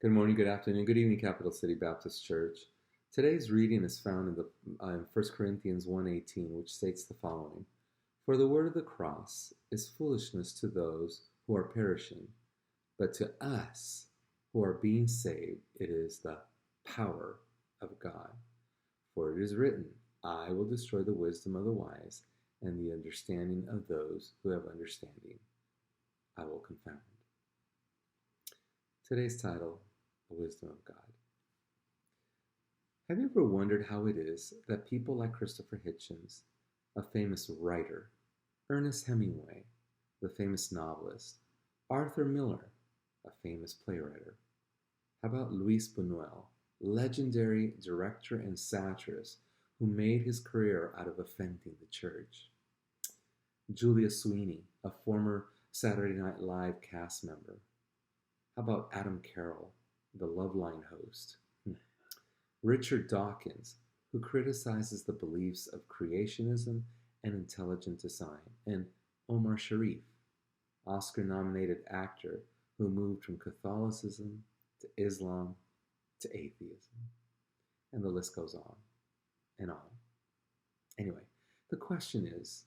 Good morning, good afternoon, good evening, Capital City Baptist Church. Today's reading is found in 1 Corinthians 1:18, which states the following: For the word of the cross is foolishness to those who are perishing, but to us who are being saved, it is the power of God. For it is written, I will destroy the wisdom of the wise, and the understanding of those who have understanding I will confound. Today's title: The Wisdom of God. Have you ever wondered how it is that people like Christopher Hitchens, a famous writer, Ernest Hemingway, the famous novelist, Arthur Miller, a famous playwright, how about Luis Buñuel, legendary director and satirist who made his career out of offending the church, Julia Sweeney, a former Saturday Night Live cast member, how about Adam Carroll, the Loveline host? Richard Dawkins, who criticizes the beliefs of creationism and intelligent design, and Omar Sharif, Oscar-nominated actor who moved from Catholicism to Islam to atheism. And the list goes on and on. Anyway, the question is,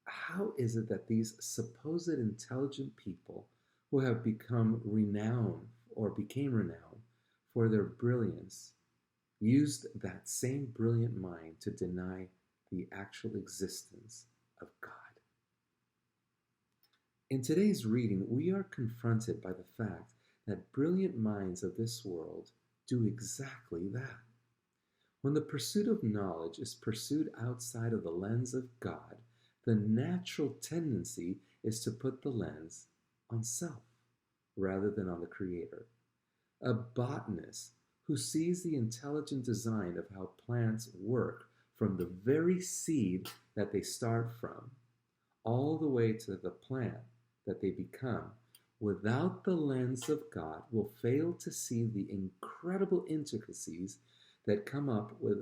how is it that these supposed intelligent people who have become renowned or became renowned for their brilliance used that same brilliant mind to deny the actual existence of God? In today's reading, we are confronted by the fact that brilliant minds of this world do exactly that. When the pursuit of knowledge is pursued outside of the lens of God, the natural tendency is to put the lens on self rather than on the Creator. A botanist who sees the intelligent design of how plants work from the very seed that they start from, all the way to the plant that they become, without the lens of God, will fail to see the incredible intricacies that come up with,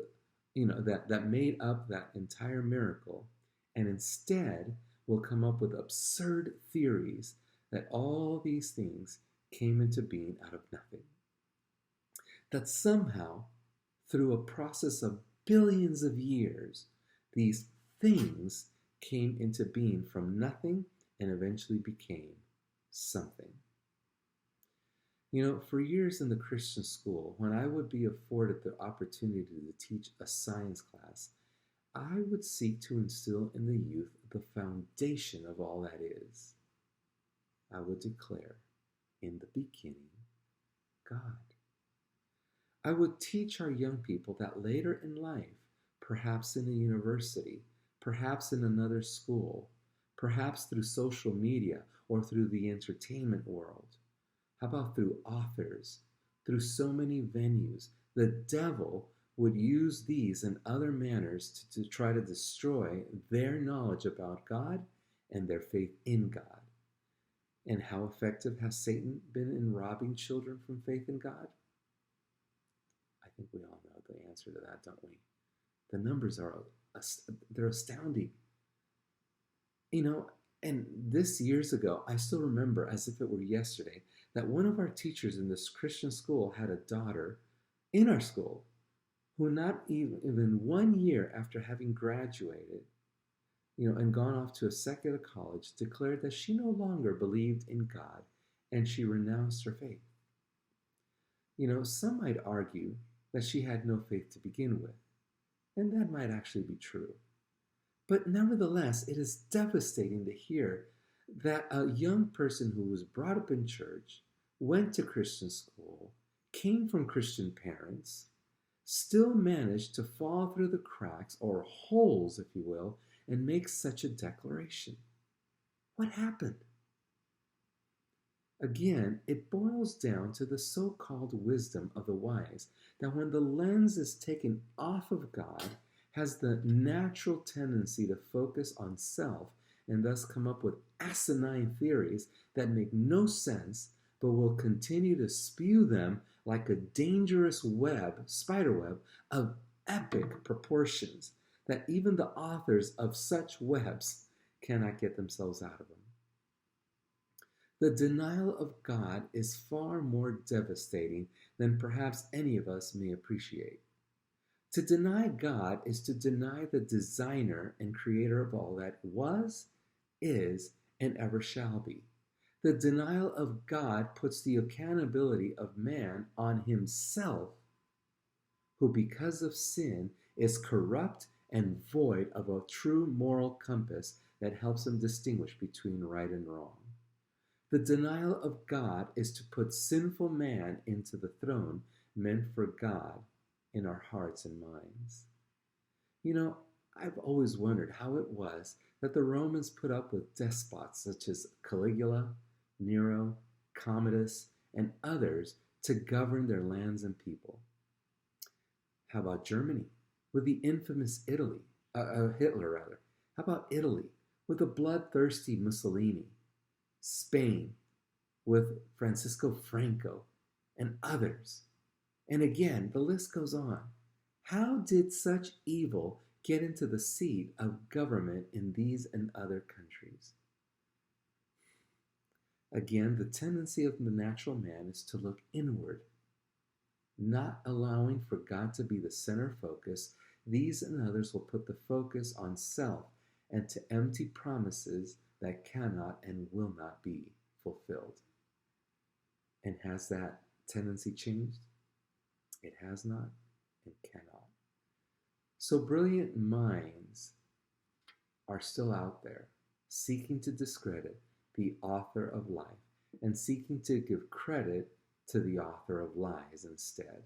that made up that entire miracle, and instead will come up with absurd theories that all these things came into being out of nothing. That somehow, through a process of billions of years, these things came into being from nothing and eventually became something. For years in the Christian school, when I would be afforded the opportunity to teach a science class, I would seek to instill in the youth the foundation of all that is. I would declare, in the beginning, God. I would teach our young people that later in life, perhaps in a university, perhaps in another school, perhaps through social media or through the entertainment world, how about through authors, through so many venues, the devil would use these and other manners to try to destroy their knowledge about God and their faith in God. And how effective has Satan been in robbing children from faith in God? I think we all know the answer to that, don't we? The numbers they're astounding. And this years ago, I still remember as if it were yesterday, that one of our teachers in this Christian school had a daughter in our school who not even 1 year after having graduated, and gone off to a secular college, declared that she no longer believed in God and she renounced her faith. Some might argue that she had no faith to begin with, and that might actually be true. But nevertheless, it is devastating to hear that a young person who was brought up in church, went to Christian school, came from Christian parents, still managed to fall through the cracks, or holes, if you will, and make such a declaration. What happened? Again, it boils down to the so-called wisdom of the wise, that when the lens is taken off of God, has the natural tendency to focus on self and thus come up with asinine theories that make no sense, but will continue to spew them like a dangerous spider web of epic proportions that even the authors of such webs cannot get themselves out of them. The denial of God is far more devastating than perhaps any of us may appreciate. To deny God is to deny the designer and creator of all that was, is, and ever shall be. The denial of God puts the accountability of man on himself, who because of sin is corrupt and void of a true moral compass that helps him distinguish between right and wrong. The denial of God is to put sinful man into the throne meant for God in our hearts and minds. You know, I've always wondered how it was that the Romans put up with despots such as Caligula, Nero, Commodus, and others to govern their lands and people. How about Germany with the infamous Hitler rather? How about Italy with the bloodthirsty Mussolini? Spain with Francisco Franco and others. And again, the list goes on. How did such evil get into the seat of government in these and other countries? Again, the tendency of the natural man is to look inward, not allowing for God to be the center focus. These and others will put the focus on self and to empty promises that cannot and will not be fulfilled. And has that tendency changed? It has not and cannot. So brilliant minds are still out there seeking to discredit the author of life and seeking to give credit to the author of lies instead.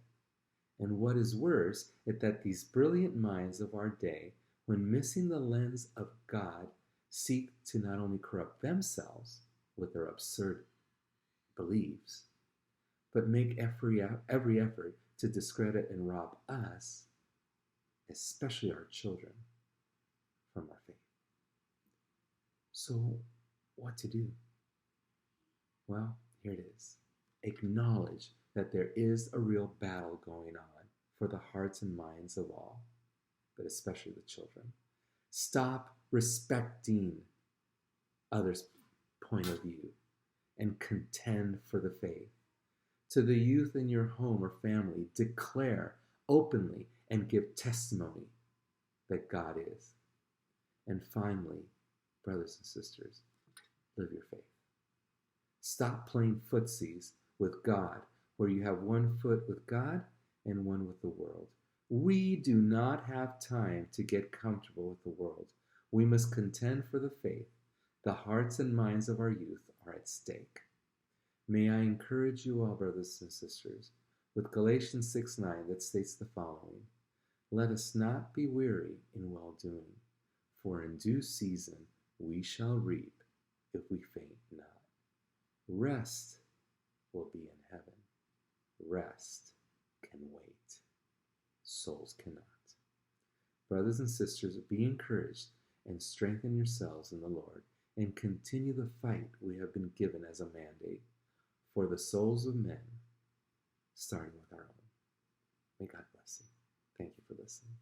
And what is worse is that these brilliant minds of our day, when missing the lens of God, seek to not only corrupt themselves with their absurd beliefs, but make every effort to discredit and rob us, especially our children, from our faith. So, what to do? Well, here it is. Acknowledge that there is a real battle going on for the hearts and minds of all, but especially the children. Stop respecting others' point of view and contend for the faith. To the youth in your home or family, declare openly and give testimony that God is. And finally, brothers and sisters, live your faith. Stop playing footsies with God, where you have one foot with God and one with the world. We do not have time to get comfortable with the world. We must contend for the faith. The hearts and minds of our youth are at stake. May I encourage you all, brothers and sisters, with Galatians 6:9 that states the following: let us not be weary in well-doing, for in due season we shall reap if we faint not. Rest will be in heaven. Rest can wait. Souls cannot. Brothers and sisters, be encouraged and strengthen yourselves in the Lord, and continue the fight we have been given as a mandate for the souls of men, starting with our own. May God bless you. Thank you for listening.